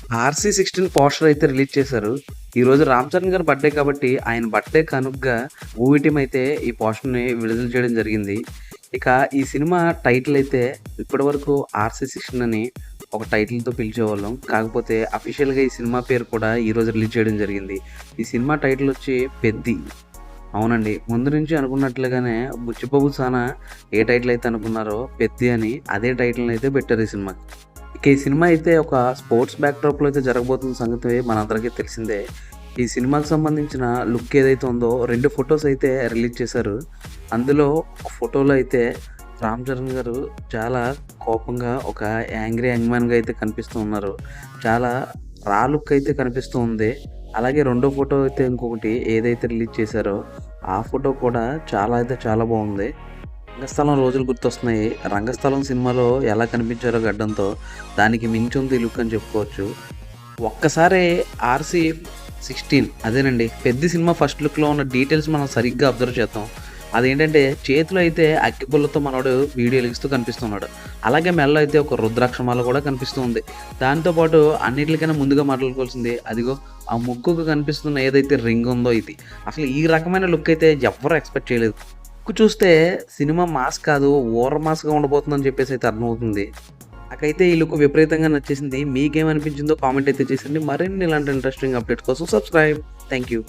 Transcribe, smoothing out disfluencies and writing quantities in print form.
RC16 poster అయితే release చేశారు. ఈరోజు రామ్ చరణ్ గారి బర్త్‌డే కాబట్టి ఆయన బర్త్‌డే కానుకగా మూవీ టీమ్ అయితే ఈ పోస్టర్‌ని విడుదల చేయడం జరిగింది. ఇక ఈ సినిమా టైటిల్ అయితే ఇప్పటివరకు 'RC16' అని ఒక టైటిల్‌తో పిలిచేవాళ్ళం. కాకపోతే అఫీషియల్‌గా ఈ సినిమా పేరు కూడా ఈరోజు రిలీజ్ చేయడం జరిగింది. ఈ సినిమా టైటిల్ వచ్చి 'పెద్ది'. అవునండి. ముందు నుంచి అనుకున్నట్లుగానే బుచ్చిబాబు సానా ఏ టైటిల్ అయితే అనుకున్నారో 'పెద్ది' అని అదే టైటిల్‌ని అయితే పెట్టారు ఈ సినిమాకి. ఇక ఈ సినిమా అయితే ఒక స్పోర్ట్స్ బ్యాక్‌డ్రాప్‌లో అయితే జరగబోతున్న సంగతి మనందరికీ తెలిసిందే. ఈ సినిమాకి సంబంధించిన లుక్ ఏదైతే ఉందో 2 ఫోటోస్ అయితే రిలీజ్ చేశారు. అందులో ఒక ఫోటోలో అయితే రామ్ చరణ్ గారు చాలా కోపంగా ఒక యాంగ్రీ యంగ్ మ్యాన్‌గా అయితే కనిపిస్తూ ఉన్నారు. చాలా రా లుక్ అయితే కనిపిస్తూ ఉంది. అలాగే రెండో ఫోటో అయితే ఇంకొకటి ఏదైతే రిలీజ్ చేశారో ఆ ఫోటో కూడా చాలా అయితే చాలా బాగుంది. రంగస్థలం రోజులు గుర్తొస్తున్నాయి. రంగస్థలం సినిమాలో ఎలా కనిపించారో గడ్డంతో దానికి మించుంది ఈ లుక్ అని చెప్పుకోవచ్చు. ఒక్కసారి 'RC16' అదేనండి 'పెద్ది' సినిమా ఫస్ట్ లుక్‌లో ఉన్న డీటెయిల్స్ మనం సరిగ్గా అబ్జర్వ్ చేద్దాం. అదేంటంటే చేతిలో అయితే అగ్గిపుల్లతో మనోడు వీడియో ఎలిగిస్తూ కనిపిస్తున్నాడు. అలాగే మెడలో అయితే ఒక రుద్రాక్షమాల కూడా కనిపిస్తూ ఉంది. దాంతో పాటు అన్నిట్లికన్నా ముందుగా మాట్లాడుకోవాల్సింది అదిగో ఆ ముక్కుకు కనిపిస్తున్న ఏదైతే రింగ్ ఉందో ఇది. అసలు ఈ రకమైన లుక్ అయితే ఎవ్వరు ఎక్స్‌పెక్ట్ చేయలేదు. లుక్ చూస్తే సినిమా మాస్ కాదు ఊర మాస్‌గా ఉండబోతుందని చెప్పేసి అయితే అర్థమవుతుంది. నాకైతే ఈ లుక్ విపరీతంగా నచ్చేసింది. మీకేమనిపించిందో కామెంట్ అయితే చేసేయండి. మరిన్ని ఇలాంటి ఇంట్రెస్టింగ్ అప్డేట్స్ కోసం సబ్స్క్రైబ్. Thank you.